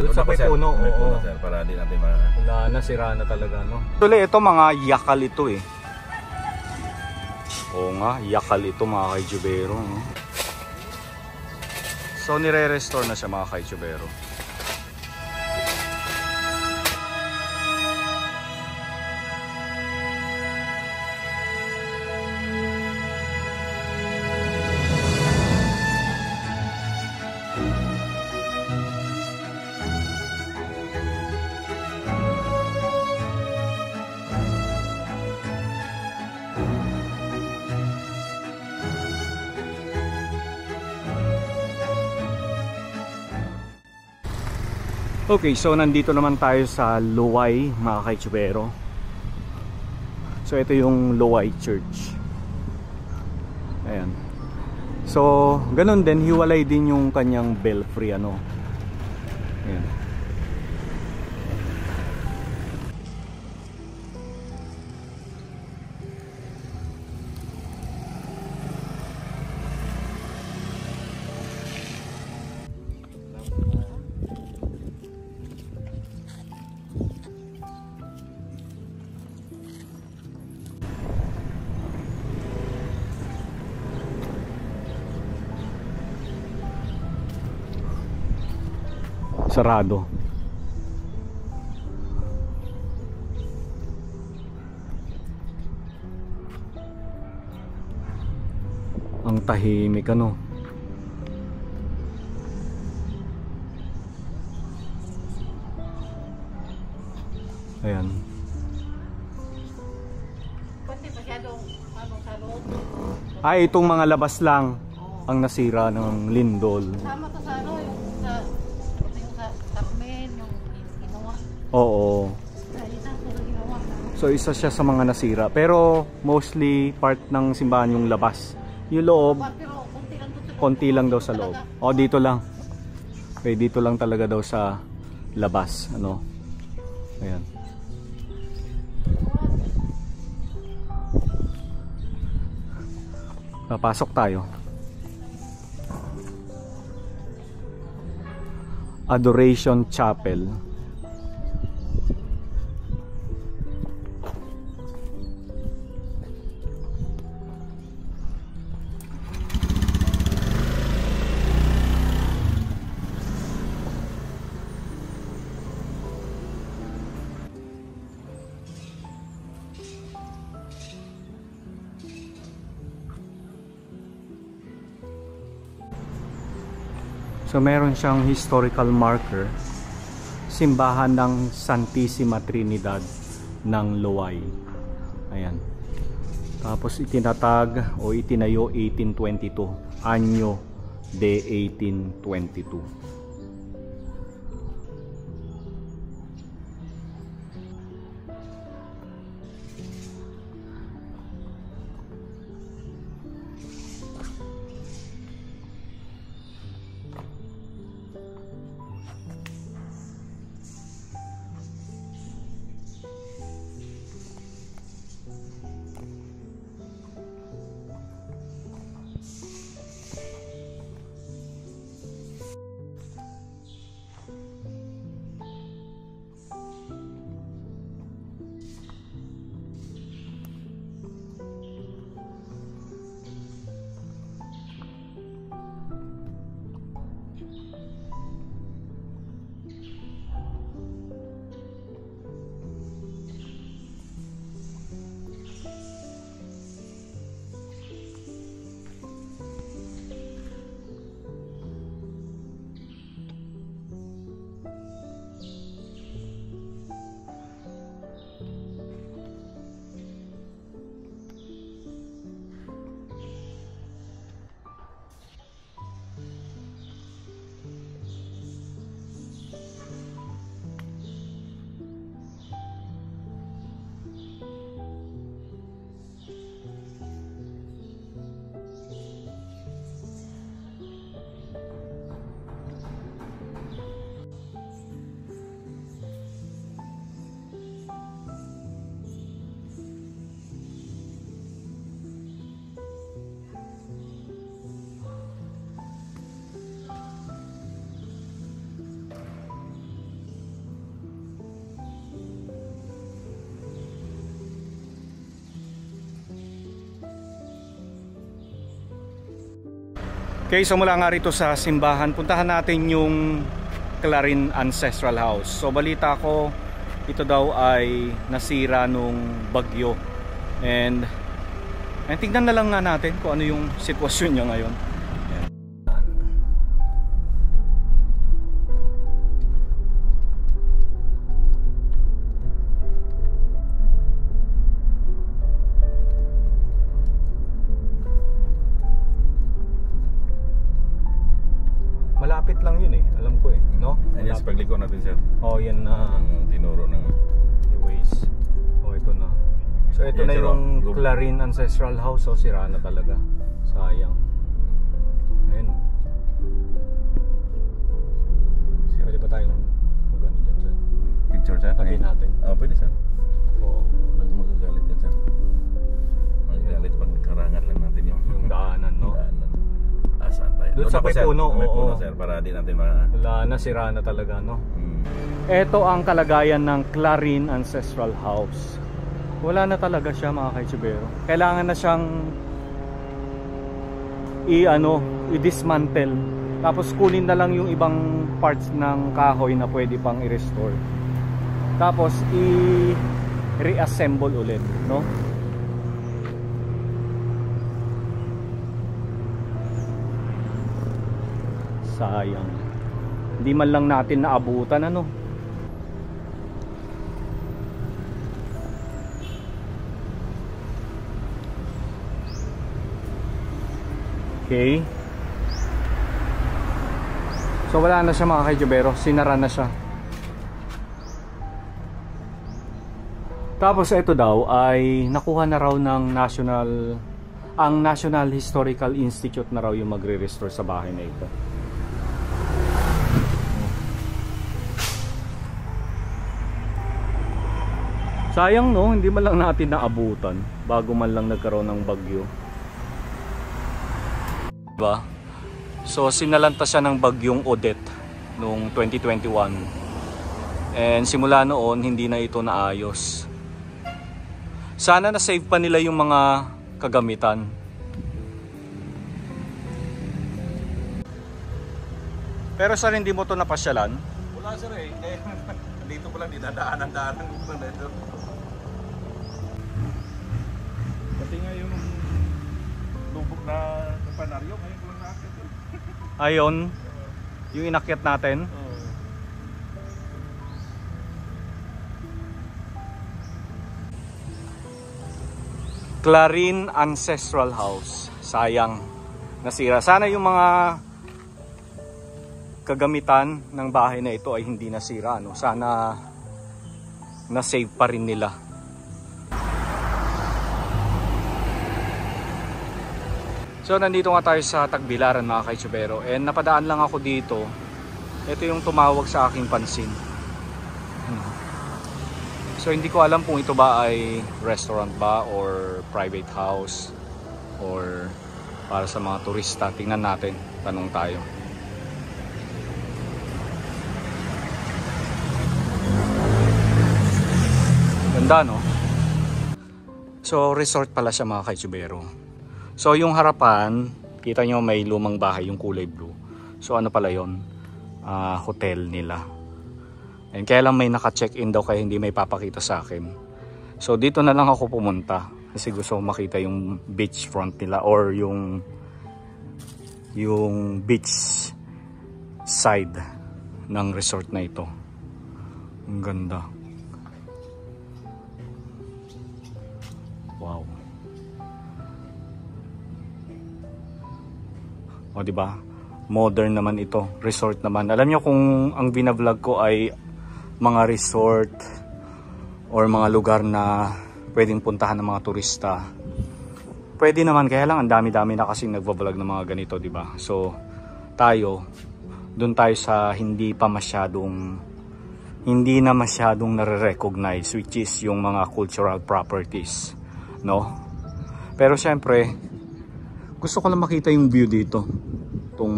Doon sa may puno, oo. Sir, para di natin wala na, sira na talaga, no? Actually, ito mga yakal ito eh. Oo nga, yakal ito mga kaijubero, no? So, nire-restore na siya mga kaijubero. Okay, so nandito naman tayo sa Luway mga kaitsubero. So ito yung Luway Church. Ayan. So ganun din, hiwalay din yung kanyang belfry, ano. Ayan. Sarado. Ang tahimik, ano. Ayan. Ay, itong mga labas lang ang nasira ng lindol. Sama to sa ano, yung sa Carmen, yung ginawa. Oo. So isa siya sa mga nasira. Pero mostly part ng simbahan yung labas. Yung loob, konti lang daw sa loob. O dito lang. Okay, dito lang talaga daw sa labas. Ano? Ayan. Papasok tayo. Adoration Chapel. So meron siyang historical marker, simbahan ng Santissima Trinidad ng Luway. Ayan. Tapos itinatag o itinayo 1822, anyo de 1822. Okay, so mula nga rito sa simbahan, puntahan natin yung Clarin Ancestral House. So balita ko, ito daw ay nasira nung bagyo. And tingnan na lang nga natin kung ano yung sitwasyon niya ngayon. Malapit lang yun alam ko no? Ayan sa pagliko natin sir. Oh, yan na ang tinuro ng ways. Oh, ito na. So ito na yung Clarin Ancestral House. So sira na talaga. Sayang. Ayun. Pwede pa tayo magano dyan sir? Picture sir? Tabi natin. Pwede sir. Oo. Walang magagalit yan sir. Magagalit pag karangan lang natin yung daanan, no? Daanan. Saan tayo? Doon sa may puno, puno sir, para di natin wala na, sira na talaga, no? Ito ang kalagayan ng Clarin Ancestral House. Wala na talaga siya mga kaitsubero. Kailangan na siyang i-dismantle. Tapos kunin na lang yung ibang parts ng kahoy na pwede pang i-restore. Tapos i-reassemble ulit, no? Sayang. Hindi man lang natin naabutan, ano? Okay. So wala na siya mga kaijubero. Sinara na siya. Tapos ito daw ay nakuha na raw ng National Historical Institute na raw yung magre-restore sa bahay na ito. Sayang, no, hindi man lang natin naabutan bago man lang nagkaroon ng bagyo. Diba? So sinalanta siya ng bagyong Odette noong 2021. And simula noon hindi na ito naayos. Sana na-save pa nila yung mga kagamitan. Pero sir, hindi mo to napasyalan? Wala sir dito ko lang dinadaanan-daanan ko na ito. Pati nga yung lubog na panaryo, ngayon ko lang nakakit. Ayon, yung inakyat natin. Clarin Ancestral House. Sayang, nasira. Sana yung mga kagamitan ng bahay na ito ay hindi nasira, no? Sana na-save pa rin nila. So nandito nga tayo sa Tagbilaran mga kaitsubero, and napadaan lang ako dito. Ito yung tumawag sa aking pansin. So hindi ko alam kung ito ba ay restaurant ba or private house or para sa mga turista. Tingnan natin, tanong tayo. Ganda, no? So resort pala siya mga kaitsubero. So yung harapan, kita nyo may lumang bahay, yung kulay blue. So ano pala yun? Hotel nila. And kaya lang may naka-check-in daw kaya hindi may papakita sa akin. So dito na lang ako pumunta kasi gusto ko makita yung beach front nila or yung beach side ng resort na ito. Ang ganda. Wow. O diba? Modern naman ito. Resort naman. Alam nyo kung ang binablog ko ay mga resort or mga lugar na pwedeng puntahan ng mga turista, pwede naman, kaya lang ang dami-dami na kasing nagbablog ng mga ganito, di ba? So doon tayo sa hindi na masyadong nare-recognize, which is yung mga cultural properties, no? Pero syempre gusto ko lang makita yung view dito, tong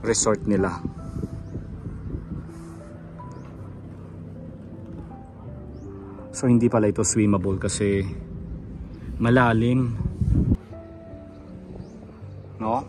resort nila. So hindi pala ito swimmable kasi malalim. no?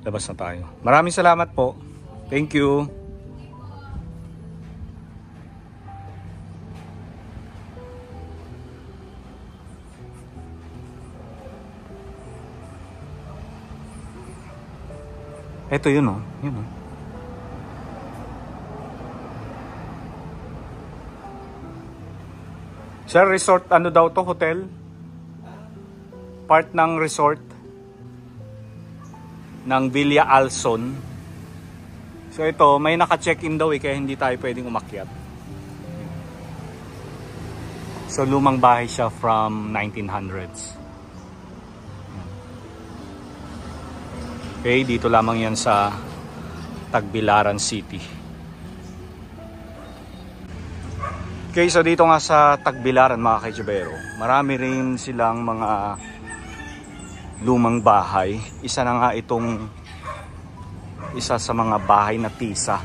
Labas na tayo. Maraming salamat po. Thank you. Ito yun oh. Yun oh. Sir, resort ano daw to? Hotel? Part ng resort ng Villa Alson. So ito, may naka-check-in daw kaya hindi tayo pwedeng umakyat. So lumang bahay siya from 1900s. Okay, dito lamang yan sa Tagbilaran City. Okay, so dito nga sa Tagbilaran mga kaitsubero, marami rin silang mga lumang bahay. Isa na nga itong isa sa mga bahay na tisa.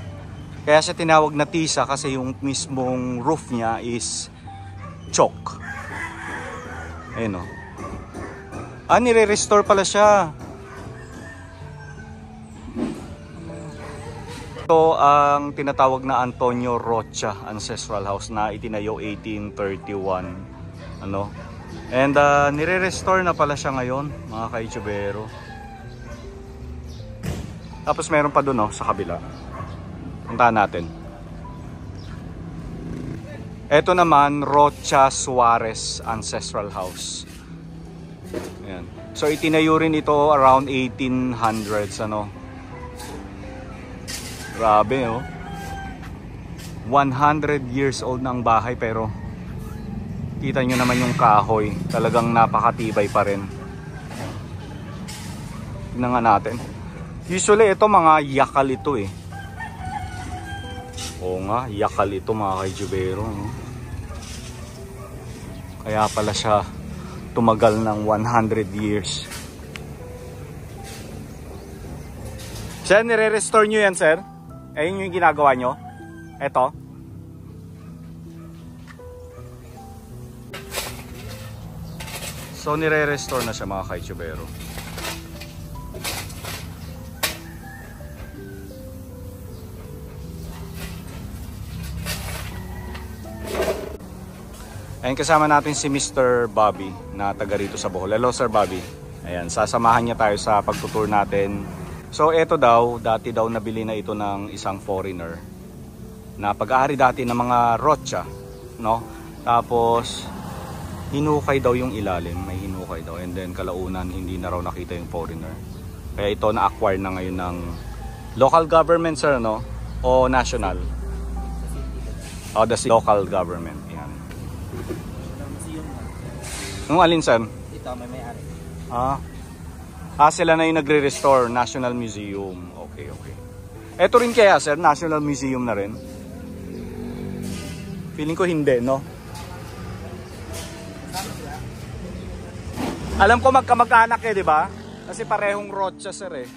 Kaya siya tinawag na tisa kasi yung mismong roof niya is chalk. Ayun o. Nire-restore pala siya. Ito ang tinatawag na Antonio Rocha Ancestral House na itinayo 1831. Ano? And nire-restore na pala siya ngayon, mga kaitsubero. Tapos meron pa doon sa kabila. Puntahan natin. Ito naman, Rocha Suarez Ancestral House. Ayan. So itinayo rin ito around 1800s, ano. Grabe, oh. 100 years old na ang bahay pero kita nyo naman yung kahoy. Talagang napakatibay pa rin. Tignan nga natin. Usually ito mga yakal ito eh. Oo nga, yakal ito mga kaitsubero, no? Kaya pala siya tumagal ng 100 years. Sir, nire-restore nyo yan, sir? Ayun yung ginagawa nyo? Eto. So nire-restore na siya mga kaitsubero. Ayun, kasama natin si Mr. Bobby na taga rito sa Bohol. Hello Sir Bobby. Ayan, sasamahan niya tayo sa pagtutour natin. So ito daw, dati daw nabili na ito ng isang foreigner na pag-aari dati ng mga Rocha, no? Tapos hinukay daw yung ilalim, may hinukay daw, and then kalaunan hindi na raw nakita yung foreigner. Kaya ito na-acquire na ngayon ng local government, sir, no? O national? O the local government, yan. Nung alin, sir? Ito, may-ari. Sila na yung nagre-restore, National Museum. Okay. Ito rin kaya, sir, National Museum na rin? Feeling ko hindi, no? Alam ko magkamag-anak di ba? Kasi parehong Rocha, sir eh.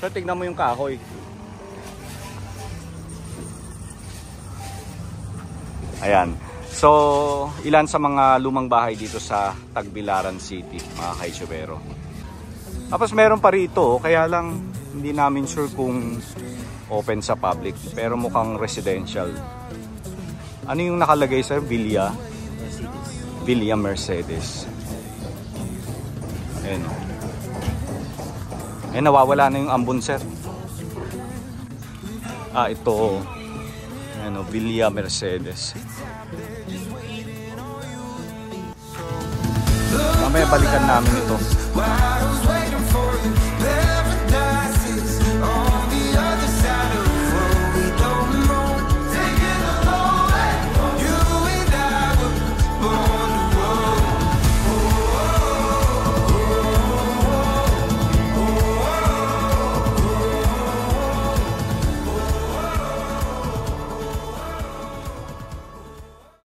So, tignan mo yung kahoy. Ayan. So, ilan sa mga lumang bahay dito sa Tagbilaran City, mga kaitsubero. Tapos meron pa rito, kaya lang hindi namin sure kung open sa public, pero mukhang residential. Ano yung nakalagay, sir? Villa Mercedes. Ayan. Nawawala na yung ambon, sir. Ito. Villa Mercedes. Mamaya balikan namin ito.